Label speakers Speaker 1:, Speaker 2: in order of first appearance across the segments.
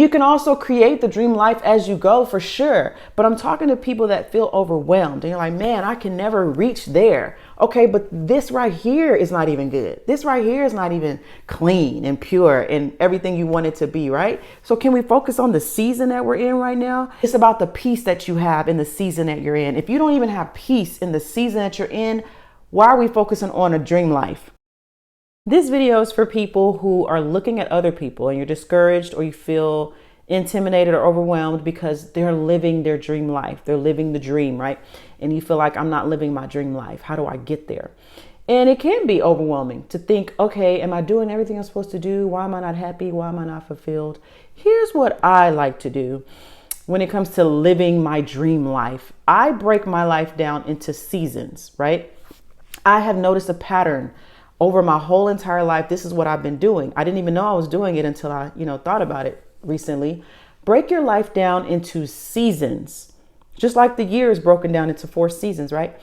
Speaker 1: You can also create the dream life as you go for sure. But I'm talking to people that feel overwhelmed and you're like, man, I can never reach there. Okay, but this right here is not even good. This right here is not even clean and pure and everything you want it to be, right? So can we focus on the season that we're in right now? It's about the peace that you have in the season that you're in. If you don't even have peace in the season that you're in, why are we focusing on a dream life? This video is for people who are looking at other people and you're discouraged or you feel intimidated or overwhelmed because they're living their dream life. They're living the dream, right? And you feel like, I'm not living my dream life. How do I get there? And it can be overwhelming to think, okay, am I doing everything I'm supposed to do? Why am I not happy? Why am I not fulfilled? Here's what I like to do when it comes to living my dream life. I break my life down into seasons, right? I have noticed a pattern over my whole entire life. This is what I've been doing. I didn't even know I was doing it until I, thought about it recently. Break your life down into seasons, just like the year is broken down into 4 seasons, right?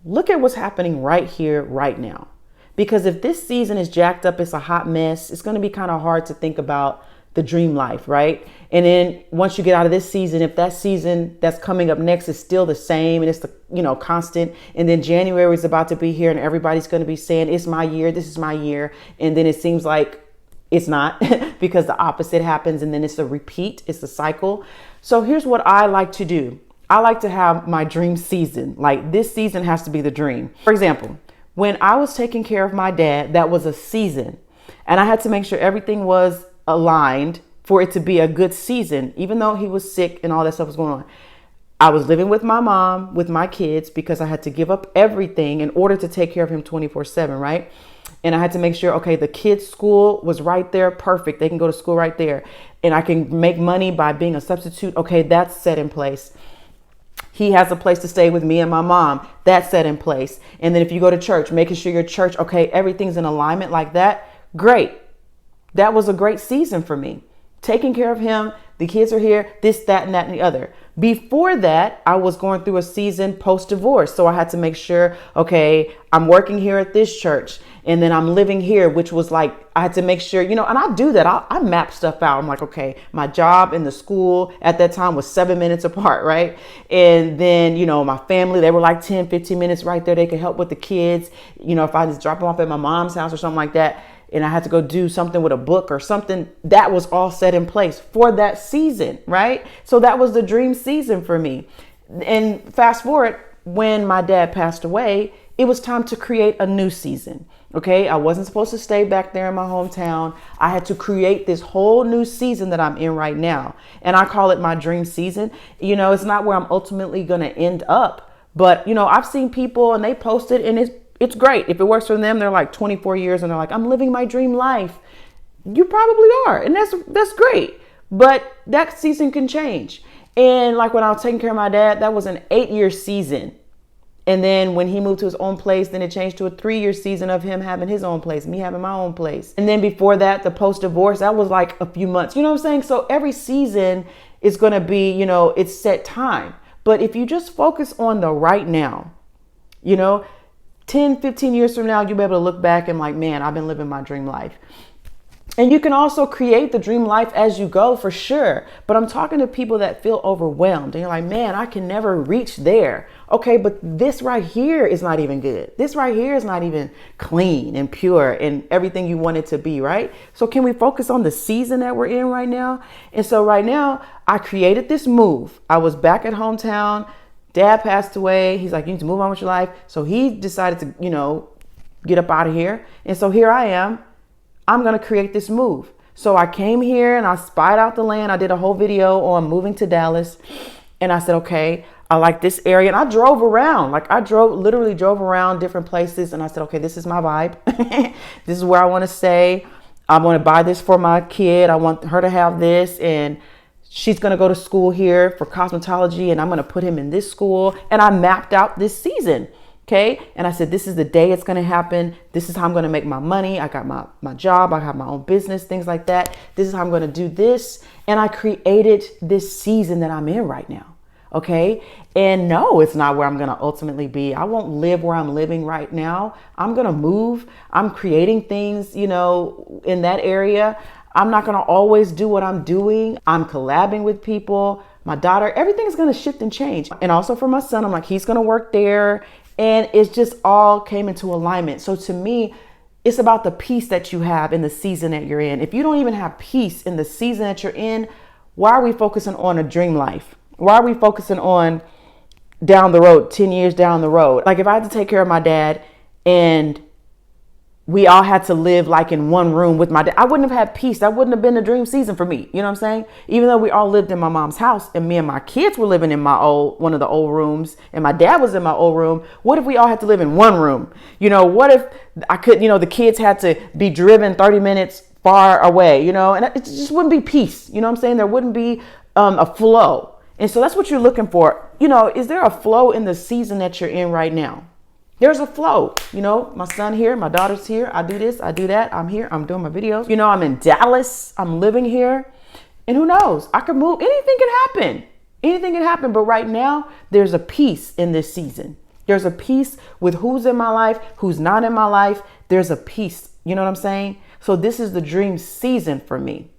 Speaker 1: Look at what's happening right here, right now. Because if this season is jacked up, it's a hot mess, it's going to be kind of hard to think about the dream life, right? And then once you get out of this season, if that season that's coming up next is still the same and it's the, constant, and then January is about to be here and everybody's going to be saying, it's my year, this is my year. And then it seems like it's not because the opposite happens. And then it's a repeat, it's a cycle. So here's what I like to do. I like to have my dream season. Like this season has to be the dream. For example, when I was taking care of my dad, that was a season and I had to make sure everything was aligned for it to be a good season, even though he was sick and all that stuff was going on. I was living with my mom, with my kids, because I had to give up everything in order to take care of him 24/7, right? And I had to make sure, okay, the kids' school was right there. Perfect. They can go to school right there. And I can make money by being a substitute. Okay, that's set in place. He has a place to stay with me and my mom. That's set in place. And then if you go to church, making sure your church, okay, everything's in alignment like that. Great. That was a great season for me. Taking care of him. The kids are here, this, that, and that, and the other. Before that, I was going through a season post-divorce. So I had to make sure, okay, I'm working here at this church and then I'm living here, which was like, I had to make sure, and I do that. I map stuff out. I'm like, okay, my job and the school at that time was 7 minutes apart, right? And then, my family, they were like 10, 15 minutes right there. They could help with the kids. If I just drop them off at my mom's house or something like that, and I had to go do something with a book or something, that was all set in place for that season, right? So that was the dream season for me. And fast forward, when my dad passed away, it was time to create a new season. Okay, I wasn't supposed to stay back there in my hometown. I had to create this whole new season that I'm in right now. And I call it my dream season. It's not where I'm ultimately going to end up. But, I've seen people and they post it and it's great. If it works for them, they're like 24 years and they're like, I'm living my dream life. You probably are. And that's great. But that season can change. And like when I was taking care of my dad, that was an 8-year season. And then when he moved to his own place, then it changed to a 3-year season of him having his own place, me having my own place. And then before that, the post-divorce, that was like a few months. You know what I'm saying? So every season is going to be, it's set time. But if you just focus on the right now, 10, 15 years from now, you'll be able to look back and like, man, I've been living my dream life. And you can also create the dream life as you go for sure. But I'm talking to people that feel overwhelmed and you're like, man, I can never reach there. Okay, but this right here is not even good. This right here is not even clean and pure and everything you want it to be, right? So can we focus on the season that we're in right now? And so right now, I created this move. I was back at hometown. Dad passed away. He's like, you need to move on with your life. So he decided to, get up out of here. And so here I am. I'm going to create this move. So I came here and I spied out the land. I did a whole video on moving to Dallas. And I said, okay, I like this area. And I drove around. Literally drove around different places. And I said, okay, this is my vibe. This is where I want to stay. I want to buy this for my kid. I want her to have this. And she's going to go to school here for cosmetology and I'm going to put him in this school. And I mapped out this season. Okay. And I said, this is the day it's going to happen. This is how I'm going to make my money. I got my job. I have my own business, things like that. This is how I'm going to do this. And I created this season that I'm in right now. Okay. And no, it's not where I'm going to ultimately be. I won't live where I'm living right now. I'm going to move. I'm creating things, in that area. I'm not going to always do what I'm doing. I'm collabing with people. My daughter, everything's going to shift and change. And also for my son, I'm like, he's going to work there. And it just all came into alignment. So to me, it's about the peace that you have in the season that you're in. If you don't even have peace in the season that you're in, why are we focusing on a dream life? Why are we focusing on down the road, 10 years down the road? Like if I had to take care of my dad and we all had to live like in one room with my dad, I wouldn't have had peace. That wouldn't have been the dream season for me. You know what I'm saying? Even though we all lived in my mom's house and me and my kids were living in one of the old rooms and my dad was in my old room. What if we all had to live in one room? You know, what if I could, the kids had to be driven 30 minutes far away, and it just wouldn't be peace. You know what I'm saying? There wouldn't be a flow. And so that's what you're looking for. Is there a flow in the season that you're in right now? There's a flow, my son here, my daughter's here. I do this, I do that. I'm here, I'm doing my videos. I'm in Dallas, I'm living here. And who knows? I could move. Anything can happen. Anything can happen. But right now, there's a peace in this season. There's a peace with who's in my life, who's not in my life. There's a peace. You know what I'm saying? So this is the dream season for me.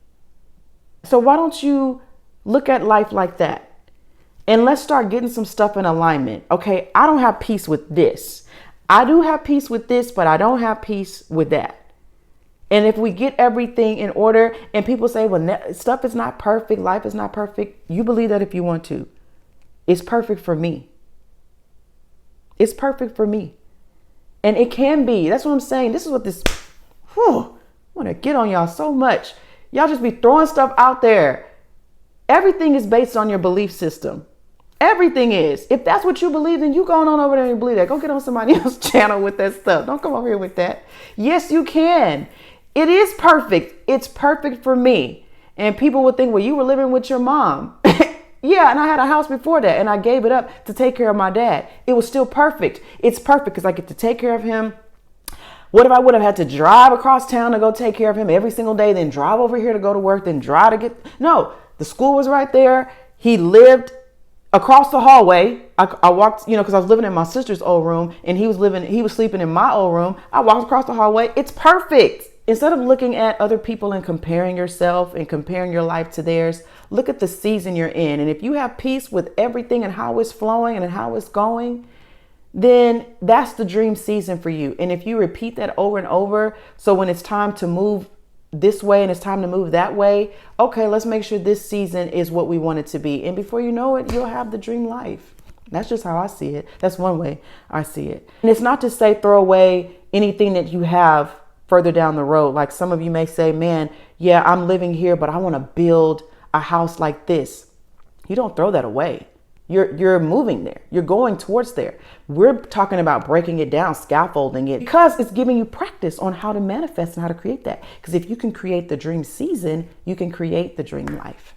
Speaker 1: So why don't you look at life like that? And let's start getting some stuff in alignment. Okay, I don't have peace with this. I do have peace with this, but I don't have peace with that. And if we get everything in order, and people say, well, stuff is not perfect, life is not perfect. You believe that if you want to. It's perfect for me. It's perfect for me. And it can be. That's what I'm saying. This is what this, I want to get on y'all so much. Y'all just be throwing stuff out there. Everything is based on your belief system. Everything is. If that's what you believe, then you going on over there and believe that. Go get on somebody else's channel with that stuff. Don't come over here with that. Yes, you can. It is perfect. It's perfect for me. And people would think, well, you were living with your mom. Yeah, and I had a house before that, and I gave it up to take care of my dad. It was still perfect. It's perfect because I get to take care of him. What if I would have had to drive across town to go take care of him every single day, then drive over here to go to work, then drive to get... No, the school was right there. He lived across the hallway. I walked, because I was living in my sister's old room and he was sleeping in my old room. I walked across the hallway. It's perfect. Instead of looking at other people and comparing yourself and comparing your life to theirs, look at the season you're in. And if you have peace with everything and how it's flowing and how it's going, then that's the dream season for you. And if you repeat that over and over, so when it's time to move this way and it's time to move that way, okay, let's make sure this season is what we want it to be. And before you know it, you'll have the dream life. That's just how I see it. That's one way I see it. And it's not to say throw away anything that you have further down the road. Like some of you may say, man, yeah, I'm living here, but I want to build a house like this. You don't throw that away. You're moving there. You're going towards there. We're talking about breaking it down, scaffolding it, because it's giving you practice on how to manifest and how to create that. Because if you can create the dream season, you can create the dream life.